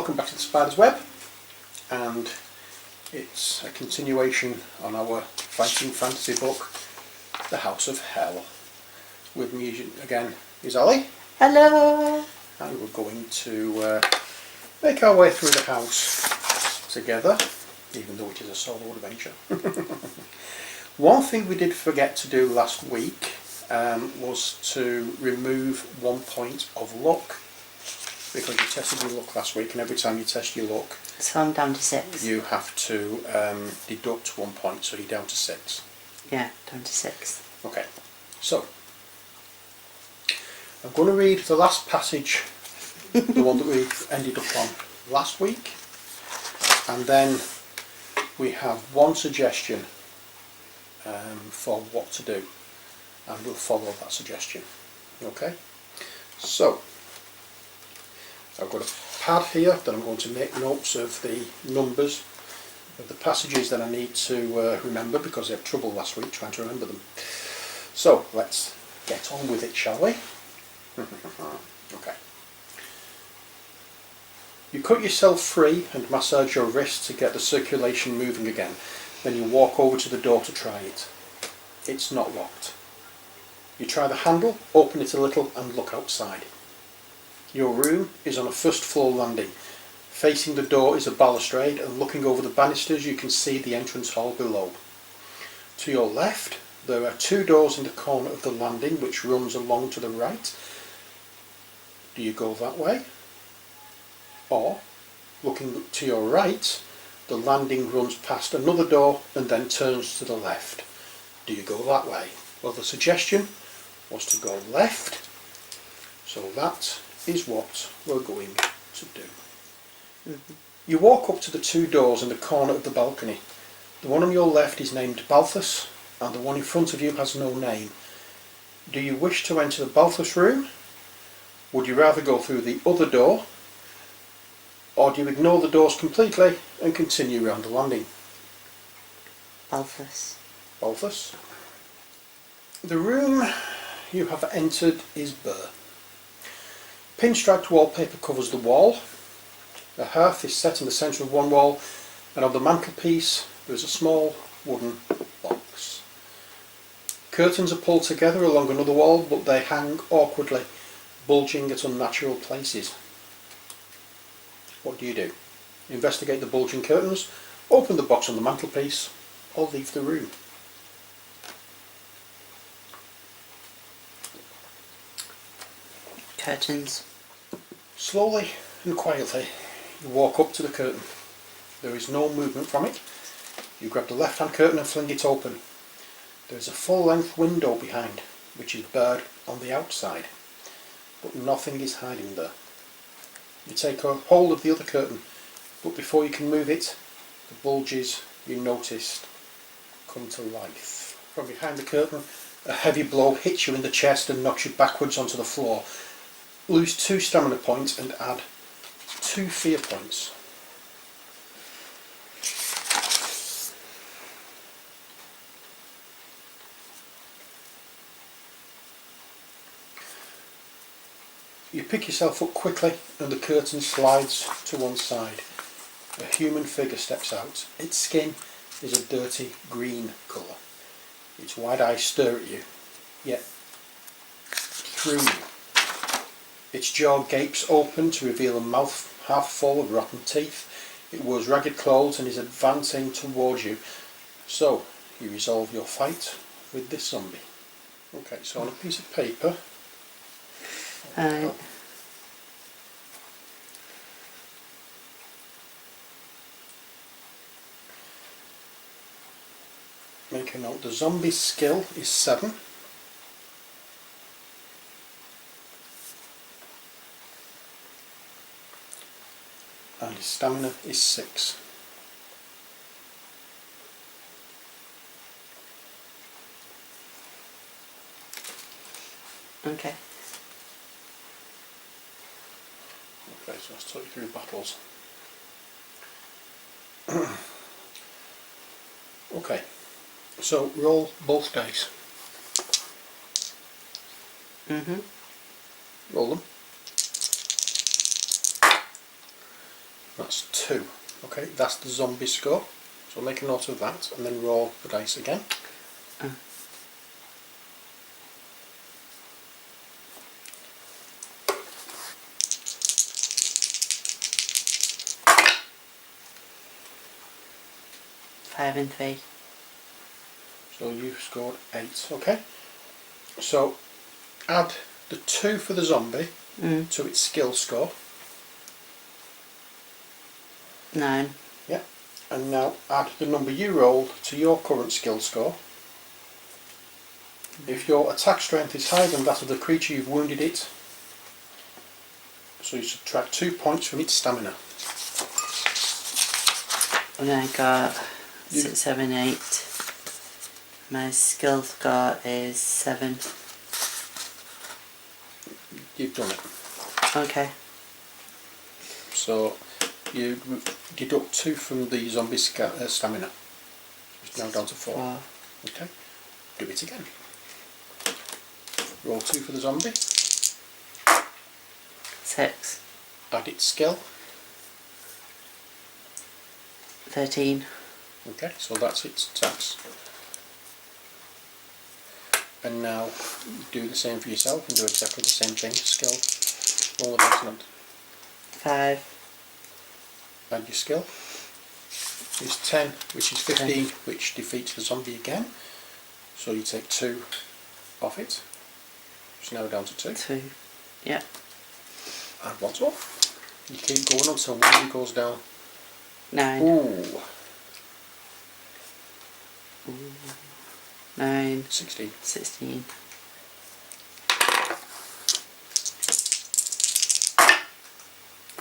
Welcome back to the Spider's Web, and it's a continuation on our fighting fantasy book, The House of Hell. With me again is Ollie. Hello! And we're going to make our way through the house together, even though it is a solo adventure. One thing we did forget to do last week was to remove 1 point of luck, because you tested your luck last week, and every time you test your luck, so I'm down to 6. you have to deduct 1 point, so you're down to 6. Yeah, down to 6. Okay, so I'm going to read the last passage, the one that we ended up on last week, and then we have one suggestion for what to do, and we'll follow that suggestion. Okay, so I've got a pad here that I'm going to make notes of the numbers of the passages that I need to remember, because I had trouble last week trying to remember them. So let's get on with it, shall we? Okay. You cut yourself free and massage your wrist to get the circulation moving again. Then you walk over to the door to try it. It's not locked. You try the handle, open it a little and look outside. Your room is on a first floor landing. Facing the door is a balustrade, and looking over the banisters you can see the entrance hall below. To your left there are 2 doors in the corner of the landing which runs along to the right. Do you go that way? Or, looking to your right, the landing runs past another door and then turns to the left. Do you go that way? Well, the suggestion was to go left, so that is what we're going to do. You walk up to the 2 doors in the corner of the balcony. The one on your left is named Balthus, and the one in front of you has no name. Do you wish to enter the Balthus room? Would you rather go through the other door, or do you ignore the doors completely and continue round the landing? Balthus. Balthus. The room you have entered is bare. Pinstriped wallpaper covers the wall. A hearth is set in the centre of one wall, and on the mantelpiece there is a small wooden box. Curtains are pulled together along another wall, but they hang awkwardly, bulging at unnatural places. What do you do? Investigate the bulging curtains, open the box on the mantelpiece, or leave the room? Curtains. Slowly and quietly you walk up to the curtain. There is no movement from it. You grab the left hand curtain and fling it open. There is a full length window behind, which is barred on the outside, but nothing is hiding there. You take a hold of the other curtain, but before you can move it, the bulges you noticed come to life. From behind the curtain, a heavy blow hits you in the chest and knocks you backwards onto the floor. Lose 2 stamina points and add 2 fear points. You pick yourself up quickly and the curtain slides to one side. A human figure steps out. Its skin is a dirty green colour. Its wide eyes stare at you, yet through you. Its jaw gapes open to reveal a mouth half full of rotten teeth. It wears ragged clothes and is advancing towards you. So, you resolve your fight with this zombie. Okay, so on a piece of paper, make a note. The zombie's skill is 7. And his stamina is 6. Okay. Okay, so let's talk you through battles. Okay, so roll both dice. Roll them. That's 2. Okay, that's the zombie score. So make a note of that and then roll the dice again. 5 and 3. So you've scored 8. Okay. So add the 2 for the zombie to its skill score. 9. Yeah. And now add the number you rolled to your current skill score. If your attack strength is higher than that of the creature you've wounded it, so you subtract 2 points from its stamina. And I got 6, 7, 8. My skill score is 7. You've done it. Okay. So you deduct 2 from the zombie stamina. It's now down to 4. 4. Okay. Do it again. Roll 2 for the zombie. 6. Add its skill. 13. Okay, so that's its attacks. And now do the same for yourself and do exactly the same thing. Skill. Roll a dice. 5. Add your skill. Is 10, which is 15, which defeats the zombie again. So you take 2 off it. It's now down to 2. 2. Yeah. Add 1 more. You keep going until one goes down. 9. Ooh. 9. 16. 16.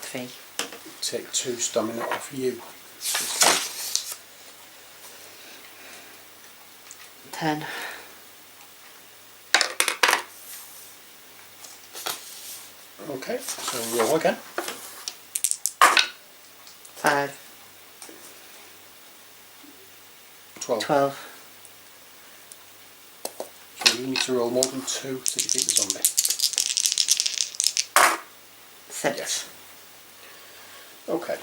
Three. Take 2 stamina off you. 10. Okay, so roll again. 5. 12. 12. So you need to roll more than 2 to defeat the zombie. 6. Yes. Okay.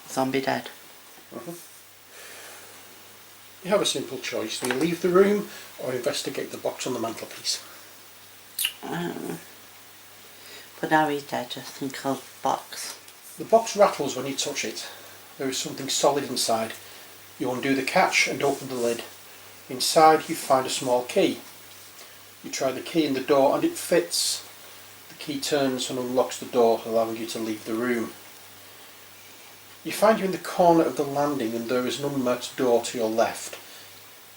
Zombie dead. You have a simple choice. You leave the room or investigate the box on the mantelpiece. But now he's dead, I think I'll box. The box rattles when you touch it. There is something solid inside. You undo the catch and open the lid. Inside you find a small key. You try the key in the door and it fits. The key turns and unlocks the door, allowing you to leave the room. You find you in the corner of the landing and there is an unmarked door to your left.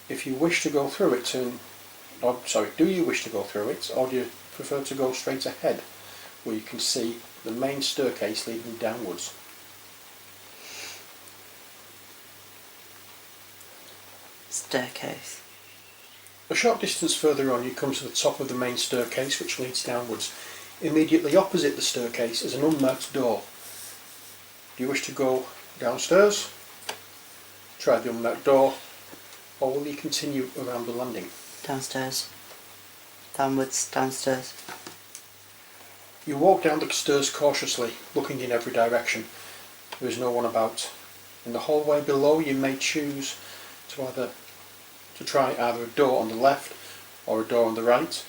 If you wish to go through it, do you wish to go through it, or do you prefer to go straight ahead, where you can see the main staircase leading downwards? Staircase. A short distance further on you come to the top of the main staircase which leads downwards. Immediately opposite the staircase is an unmarked door. Do you wish to go downstairs, try the unmarked door, or will you continue around the landing? Downstairs. Downwards, downstairs. You walk down the stairs cautiously, looking in every direction. There is no one about. In the hallway below you may choose to try either a door on the left or a door on the right,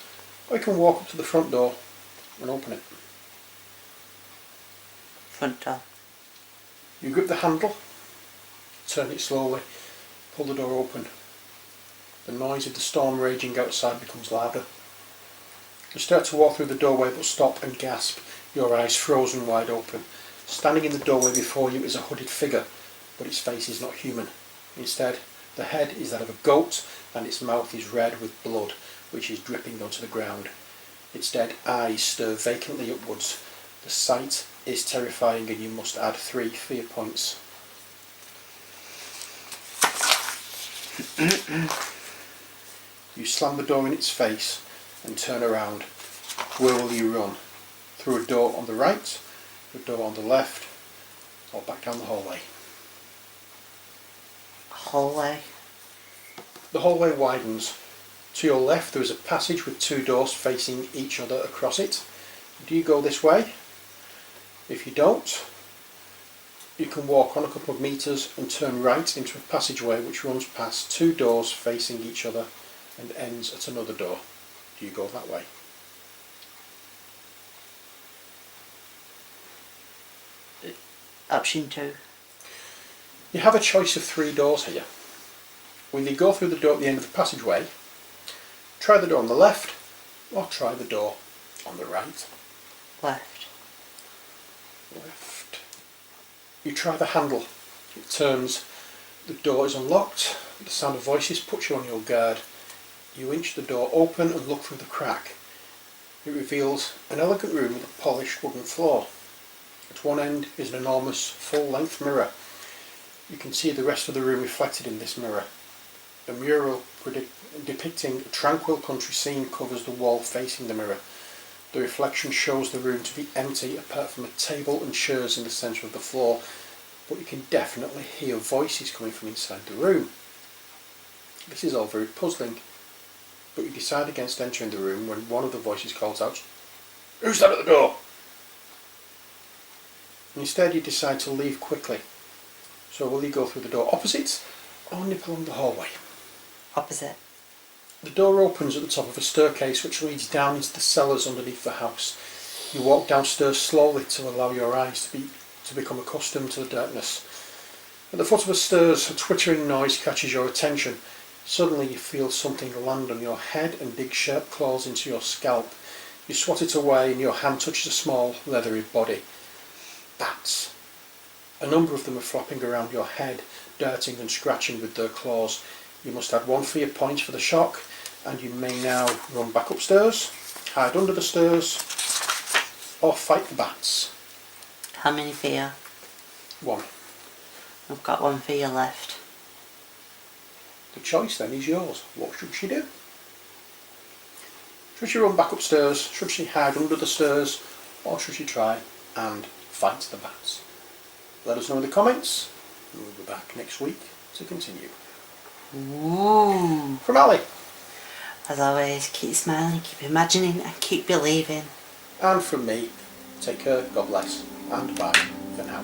or you can walk up to the front door and open it. Front door. You grip the handle, turn it slowly, pull the door open. The noise of the storm raging outside becomes louder. You start to walk through the doorway but stop and gasp, your eyes frozen wide open. Standing in the doorway before you is a hooded figure, but its face is not human. Instead, the head is that of a goat and its mouth is red with blood, which is dripping onto the ground. Its dead eyes stare vacantly upwards. The sight is terrifying and you must add 3 fear points. You slam the door in its face and turn around. Where will you run? Through a door on the right, a door on the left, or back down the hallway? Hallway. The hallway widens. To your left there is a passage with 2 doors facing each other across it. Do you go this way? If you don't, you can walk on a couple of metres and turn right into a passageway which runs past 2 doors facing each other and ends at another door. Do you go that way? Option 2. You have a choice of 3 doors here. Will you go through the door at the end of the passageway, try the door on the left, or try the door on the right? Left. Left. You try the handle. It turns. The door is unlocked. The sound of voices puts you on your guard. You inch the door open and look through the crack. It reveals an elegant room with a polished wooden floor. At one end is an enormous full-length mirror. You can see the rest of the room reflected in this mirror. A mural depicting a tranquil country scene covers the wall facing the mirror. The reflection shows the room to be empty apart from a table and chairs in the centre of the floor, but you can definitely hear voices coming from inside the room. This is all very puzzling, but you decide against entering the room when one of the voices calls out, "Who's that at the door?" Instead you decide to leave quickly. So will you go through the door opposite or nip along the hallway? Opposite. The door opens at the top of a staircase which leads down into the cellars underneath the house. You walk downstairs slowly to allow your eyes to become accustomed to the darkness. At the foot of the stairs, a twittering noise catches your attention. Suddenly you feel something land on your head and dig sharp claws into your scalp. You swat it away and your hand touches a small, leathery body. Bats. A number of them are flopping around your head, darting and scratching with their claws. You must add 1 fear point for the shock, and you may now run back upstairs, hide under the stairs, or fight the bats. How many fear? 1. I've got 1 fear left. The choice then is yours. What should she do? Should she run back upstairs? Should she hide under the stairs? Or should she try and fight the bats? Let us know in the comments, and we'll be back next week to continue. Ooh. From Ali. As always, keep smiling, keep imagining, and keep believing. And from me, take care, God bless, and bye for now.